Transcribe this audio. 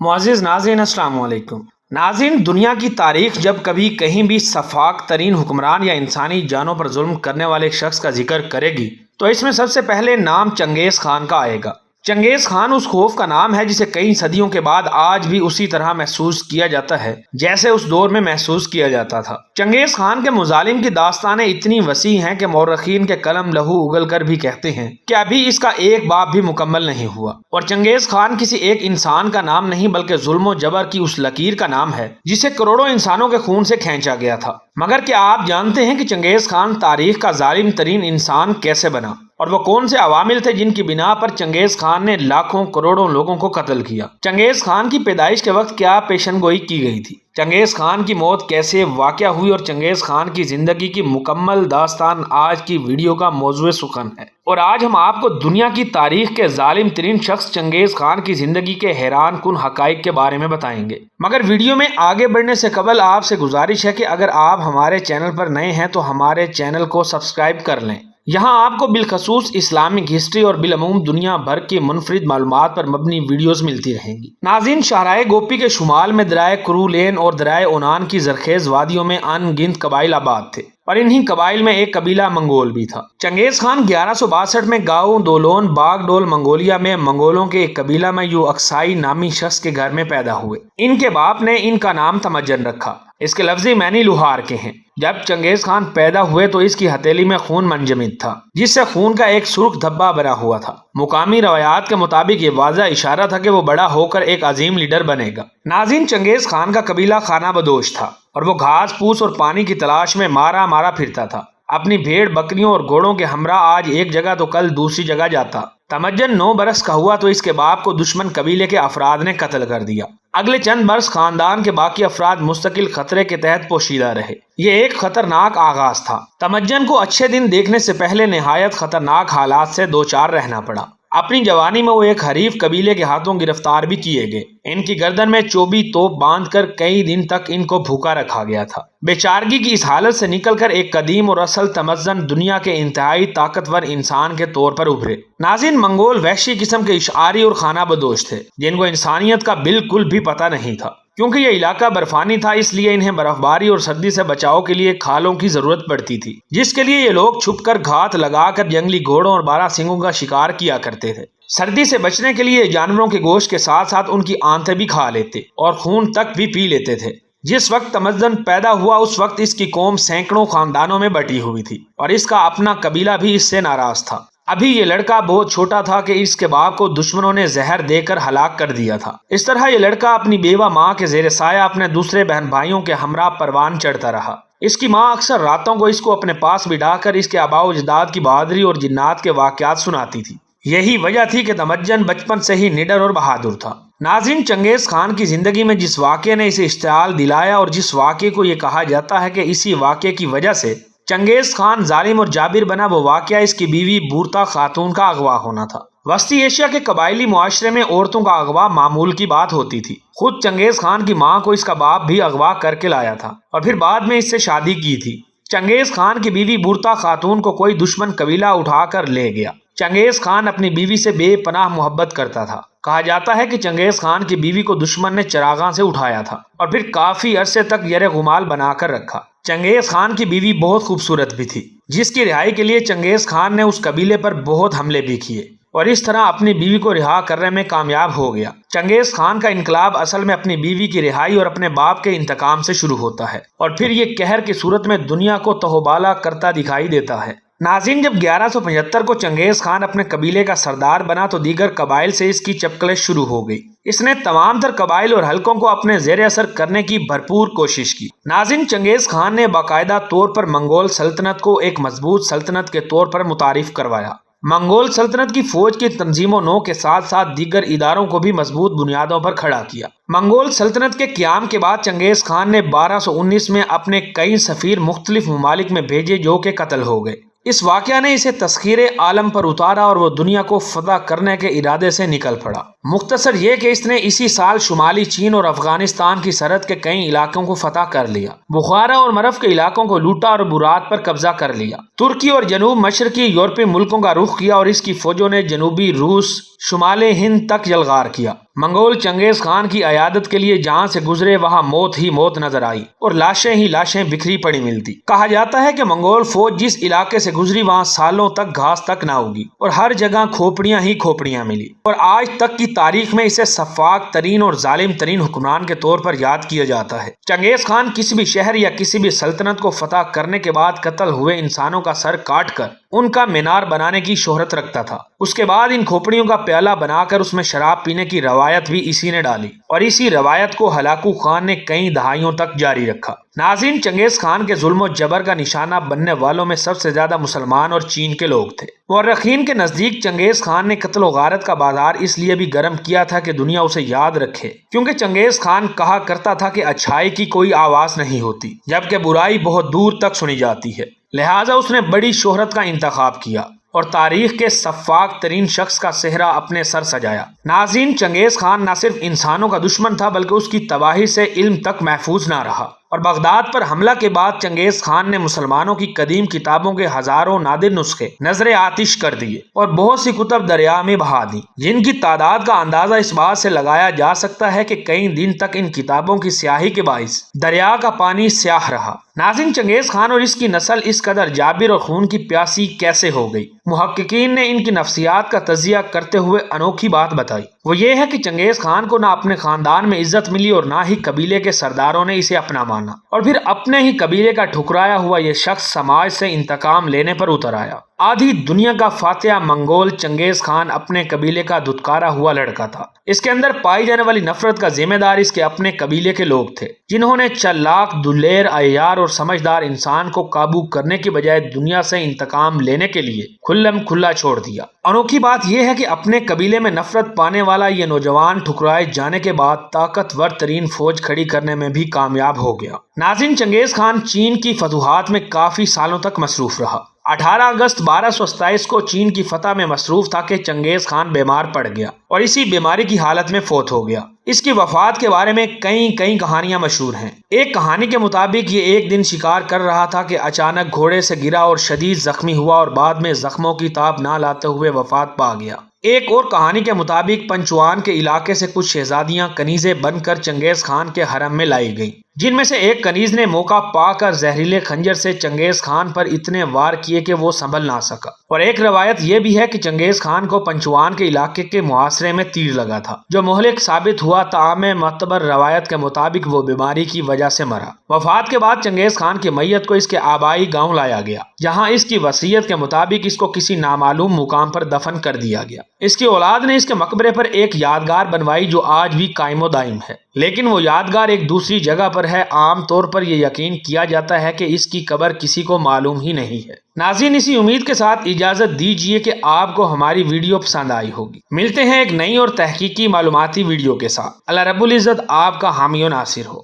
معزز ناظرین السلام علیکم۔ ناظرین، دنیا کی تاریخ جب کبھی کہیں بھی سفاک ترین حکمران یا انسانی جانوں پر ظلم کرنے والے ایک شخص کا ذکر کرے گی تو اس میں سب سے پہلے نام چنگیز خان کا آئے گا۔ چنگیز خان اس خوف کا نام ہے جسے کئی صدیوں کے بعد آج بھی اسی طرح محسوس کیا جاتا ہے جیسے اس دور میں محسوس کیا جاتا تھا۔ چنگیز خان کے مظالم کی داستانیں اتنی وسیع ہیں کہ مورخین کے قلم لہو اگل کر بھی کہتے ہیں کہ ابھی اس کا ایک باب بھی مکمل نہیں ہوا۔ اور چنگیز خان کسی ایک انسان کا نام نہیں بلکہ ظلم و جبر کی اس لکیر کا نام ہے جسے کروڑوں انسانوں کے خون سے کھینچا گیا تھا۔ مگر کیا آپ جانتے ہیں کہ چنگیز خان تاریخ کا ظالم ترین انسان کیسے بنا اور وہ کون سے عوامل تھے جن کی بنا پر چنگیز خان نے لاکھوں کروڑوں لوگوں کو قتل کیا؟ چنگیز خان کی پیدائش کے وقت کیا پیشن گوئی کی گئی تھی؟ چنگیز خان کی موت کیسے واقع ہوئی؟ اور چنگیز خان کی زندگی کی مکمل داستان آج کی ویڈیو کا موضوع سخن ہے۔ اور آج ہم آپ کو دنیا کی تاریخ کے ظالم ترین شخص چنگیز خان کی زندگی کے حیران کن حقائق کے بارے میں بتائیں گے۔ مگر ویڈیو میں آگے بڑھنے سے قبل آپ سے گزارش ہے کہ اگر آپ ہمارے چینل پر نئے ہیں تو ہمارے چینل کو سبسکرائب کر لیں۔ یہاں آپ کو بالخصوص اسلامک ہسٹری اور بالعموم دنیا بھر کی منفرد معلومات پر مبنی ویڈیوز ملتی رہیں گی۔ ناظرین، شاہراہ گوپی کے شمال میں دریائے کرولین اور دریائے اونان کی زرخیز وادیوں میں ان گنت قبائل آباد تھے اور انہی قبائل میں ایک قبیلہ منگول بھی تھا۔ چنگیز خان 1162 میں گاؤں دولون باغ ڈول منگولیا میں منگولوں کے ایک قبیلہ میں یو اکسائی نامی شخص کے گھر میں پیدا ہوئے۔ ان کے باپ نے ان کا نام تمجن رکھا۔ اس کے لفظی معنی لوہار کے ہیں۔ جب چنگیز خان پیدا ہوئے تو اس کی ہتھیلی میں خون منجمد تھا جس سے خون کا ایک سرخ دھبا بھرا ہوا تھا۔ مقامی روایات کے مطابق یہ واضح اشارہ تھا کہ وہ بڑا ہو کر ایک عظیم لیڈر بنے گا۔ ناظرین، چنگیز خان کا قبیلہ خانہ بدوش تھا اور وہ گھاس پھوس اور پانی کی تلاش میں مارا پھرتا تھا۔ اپنی بھیڑ بکریوں اور گھوڑوں کے ہمراہ آج ایک جگہ تو کل دوسری جگہ جاتا۔ تمجن 9 برس کا ہوا تو اس کے باپ کو دشمن قبیلے کے افراد نے قتل کر دیا۔ اگلے چند برس خاندان کے باقی افراد مستقل خطرے کے تحت پوشیدہ رہے۔ یہ ایک خطرناک آغاز تھا۔ تمجن کو اچھے دن دیکھنے سے پہلے نہایت خطرناک حالات سے دوچار رہنا پڑا۔ اپنی جوانی میں وہ ایک حریف قبیلے کے ہاتھوں گرفتار بھی کیے گئے۔ ان کی گردن میں چوبی توپ باندھ کر کئی دن تک ان کو بھوکا رکھا گیا تھا۔ بیچارگی کی اس حالت سے نکل کر ایک قدیم اور اصل تمدن دنیا کے انتہائی طاقتور انسان کے طور پر ابھرے۔ ناظرین، منگول وحشی قسم کے اشعاری اور خانہ بدوش تھے جن کو انسانیت کا بالکل بھی پتہ نہیں تھا۔ کیونکہ یہ علاقہ برفانی تھا اس لیے انہیں برف باری اور سردی سے بچاؤ کے لیے کھالوں کی ضرورت پڑتی تھی جس کے لیے یہ لوگ چھپ کر گھات لگا کر جنگلی گھوڑوں اور 12 سینگوں کا شکار کیا کرتے تھے۔ سردی سے بچنے کے لیے جانوروں کے گوشت کے ساتھ ساتھ ان کی آنتیں بھی کھا لیتے اور خون تک بھی پی لیتے تھے۔ جس وقت تمدن پیدا ہوا اس وقت اس کی قوم سینکڑوں خاندانوں میں بٹی ہوئی تھی اور اس کا اپنا قبیلہ بھی اس سے ناراض تھا۔ ابھی یہ لڑکا بہت چھوٹا تھا کہ اس کے باپ کو دشمنوں نے زہر دے کر ہلاک کر دیا تھا۔ اس طرح یہ لڑکا اپنی بیوہ ماں کے زیر سایہ اپنے دوسرے بہن بھائیوں کے ہمراہ پروان چڑھتا رہا۔ اس کی ماں اکثر راتوں کو اس کو اپنے پاس بٹھا کر اس کے آباء و اجداد کی بہادری اور جنات کے واقعات سناتی تھی۔ یہی وجہ تھی کہ تمجن بچپن سے ہی نڈر اور بہادر تھا۔ ناظرین، چنگیز خان کی زندگی میں جس واقعے نے اسے اشتعال دلایا اور جس واقعے کو یہ کہا جاتا ہے کہ اسی واقعے کی وجہ سے چنگیز خان ظالم اور جابر بنا، وہ واقعہ اس کی بیوی بورتا خاتون کا اغوا ہونا تھا۔ وسطی ایشیا کے قبائلی معاشرے میں عورتوں کا اغوا معمول کی بات ہوتی تھی۔ خود چنگیز خان کی ماں کو اس کا باپ بھی اغوا کر کے لایا تھا اور پھر بعد میں اس سے شادی کی تھی۔ چنگیز خان کی بیوی بورتا خاتون کو کوئی دشمن قبیلہ اٹھا کر لے گیا۔ چنگیز خان اپنی بیوی سے بے پناہ محبت کرتا تھا۔ کہا جاتا ہے کہ چنگیز خان کی بیوی کو دشمن نے چراغاں سے اٹھایا تھا اور پھر کافی عرصے تک یرے غمال بنا کر رکھا۔ چنگیز خان کی بیوی بہت خوبصورت بھی تھی جس کی رہائی کے لیے چنگیز خان نے اس قبیلے پر بہت حملے بھی کیے اور اس طرح اپنی بیوی کو رہا کرنے میں کامیاب ہو گیا۔ چنگیز خان کا انقلاب اصل میں اپنی بیوی کی رہائی اور اپنے باپ کے انتقام سے شروع ہوتا ہے اور پھر یہ قہر کی صورت میں دنیا کو تہوبالا کرتا دکھائی دیتا ہے۔ ناظرین، جب 1175 کو چنگیز خان اپنے قبیلے کا سردار بنا تو دیگر قبائل سے اس کی چپکلش شروع ہو گئی۔ اس نے تمام تر قبائل اور حلقوں کو اپنے زیر اثر کرنے کی بھرپور کوشش کی۔ ناظرین، چنگیز خان نے باقاعدہ طور پر منگول سلطنت کو ایک مضبوط سلطنت کے طور پر متعارف کروایا۔ منگول سلطنت کی فوج کی تنظیم و نو کے ساتھ ساتھ دیگر اداروں کو بھی مضبوط بنیادوں پر کھڑا کیا۔ منگول سلطنت کے قیام کے بعد چنگیز خان نے 1219 میں اپنے کئی سفیر مختلف ممالک میں بھیجے جو کہ قتل ہو گئے۔ اس واقعہ نے اسے تسخیر عالم پر اتارا اور وہ دنیا کو فتح کرنے کے ارادے سے نکل پڑا۔ مختصر یہ کہ اس نے اسی سال شمالی چین اور افغانستان کی سرحد کے کئی علاقوں کو فتح کر لیا، بخارا اور مرو کے علاقوں کو لوٹا اور برات پر قبضہ کر لیا، ترکی اور جنوب مشرقی یورپی ملکوں کا رخ کیا اور اس کی فوجوں نے جنوبی روس، شمال ہند تک یلغار کیا۔ منگول چنگیز خان کی عیادت کے لیے جہاں سے گزرے وہاں موت ہی موت نظر آئی اور لاشیں ہی لاشیں بکھری پڑی ملتی۔ کہا جاتا ہے کہ منگول فوج جس علاقے سے گزری وہاں سالوں تک گھاس تک نہ اگی اور ہر جگہ کھوپڑیاں ہی کھوپڑیاں ملی، اور آج تک کی تاریخ میں اسے سفاک ترین اور ظالم ترین حکمران کے طور پر یاد کیا جاتا ہے۔ چنگیز خان کسی بھی شہر یا کسی بھی سلطنت کو فتح کرنے کے بعد قتل ہوئے انسانوں کا سر کاٹ کر ان کا مینار بنانے کی شہرت رکھتا تھا۔ اس کے بعد ان کھوپڑیوں کا پیالہ بنا کر اس میں شراب پینے کی روایت بھی اسی نے ڈالی، اور اسی روایت کو ہلاکو خان نے کئی دہائیوں تک جاری رکھا۔ ناظرین، چنگیز خان کے ظلم و جبر کا نشانہ بننے والوں میں سب سے زیادہ مسلمان اور چین کے لوگ تھے۔ مورخین کے نزدیک چنگیز خان نے قتل و غارت کا بازار اس لیے بھی گرم کیا تھا کہ دنیا اسے یاد رکھے، کیونکہ چنگیز خان کہا کرتا تھا کہ اچھائی کی کوئی آواز نہیں ہوتی جبکہ برائی بہت دور تک سنی جاتی ہے، لہٰذا اس نے بڑی شہرت کا انتخاب کیا اور تاریخ کے سفاک ترین شخص کا صحرا اپنے سر سجایا۔ ناظرین، چنگیز خان نہ صرف انسانوں کا دشمن تھا بلکہ اس کی تباہی سے علم تک محفوظ نہ رہا، اور بغداد پر حملہ کے بعد چنگیز خان نے مسلمانوں کی قدیم کتابوں کے ہزاروں نادر نسخے نظر آتش کر دیے اور بہت سی کتب دریا میں بہا دی، جن کی تعداد کا اندازہ اس بات سے لگایا جا سکتا ہے کہ کئی دن تک ان کتابوں کی سیاہی کے باعث دریا کا پانی سیاہ رہا۔ ناظرین، چنگیز خان اور اس کی نسل اس قدر جابر اور خون کی پیاسی کیسے ہو گئی؟ محققین نے ان کی نفسیات کا تجزیہ کرتے ہوئے انوکھی بات بتائی، وہ یہ ہے کہ چنگیز خان کو نہ اپنے خاندان میں عزت ملی اور نہ ہی قبیلے کے سرداروں نے اسے اپنا مانا، اور پھر اپنے ہی قبیلے کا ٹھکرایا ہوا یہ شخص سماج سے انتقام لینے پر اتر آیا۔ آدھی دنیا کا فاتح منگول چنگیز خان اپنے قبیلے کا دھتکارا ہوا لڑکا تھا۔ اس کے اندر پائی جانے والی نفرت کا ذمہ دار اس کے اپنے قبیلے کے لوگ تھے، جنہوں نے چالاک، دلیر، عیار اور سمجھدار انسان کو قابو کرنے کی بجائے دنیا سے انتقام لینے کے لیے کھلم کھلا چھوڑ دیا۔ انوکھی بات یہ ہے کہ اپنے قبیلے میں نفرت پانے والا یہ نوجوان ٹھکرائے جانے کے بعد طاقتور ترین فوج کھڑی کرنے میں بھی کامیاب ہو گیا۔ ناظرین، چنگیز خان چین کی فتوحات میں کافی سالوں تک مصروف رہا۔ 18 اگست 1227 کو چین کی فتح میں مصروف تھا کہ چنگیز خان بیمار پڑ گیا اور اسی بیماری کی حالت میں فوت ہو گیا۔ اس کی وفات کے بارے میں کئی کہانیاں مشہور ہیں۔ ایک کہانی کے مطابق یہ ایک دن شکار کر رہا تھا کہ اچانک گھوڑے سے گرا اور شدید زخمی ہوا اور بعد میں زخموں کی تاب نہ لاتے ہوئے وفات پا گیا۔ ایک اور کہانی کے مطابق پنچوان کے علاقے سے کچھ شہزادیاں کنیزیں بن کر چنگیز خان کے حرم میں لائی گئیں، جن میں سے ایک کنیز نے موقع پا کر زہریلے خنجر سے چنگیز خان پر اتنے وار کیے کہ وہ سنبھل نہ سکا، اور ایک روایت یہ بھی ہے کہ چنگیز خان کو پنچوان کے علاقے کے محاصرے میں تیر لگا تھا جو مہلک ثابت ہوا، تاہم معتبر روایت کے مطابق وہ بیماری کی وجہ سے مرا۔ وفات کے بعد چنگیز خان کی میت کو اس کے آبائی گاؤں لایا گیا، جہاں اس کی وصیت کے مطابق اس کو کسی نامعلوم مقام پر دفن کر دیا گیا۔ اس کی اولاد نے اس کے مقبرے پر ایک یادگار بنوائی جو آج بھی قائم و دائم ہے، لیکن وہ یادگار ایک دوسری جگہ پر ہے۔ عام طور پر یہ یقین کیا جاتا ہے کہ اس کی قبر کسی کو معلوم ہی نہیں ہے۔ ناظرین، اسی امید کے ساتھ اجازت دیجیے کہ آپ کو ہماری ویڈیو پسند آئی ہوگی۔ ملتے ہیں ایک نئی اور تحقیقی معلوماتی ویڈیو کے ساتھ۔ اللہ رب العزت آپ کا حامی و ناصر ہو۔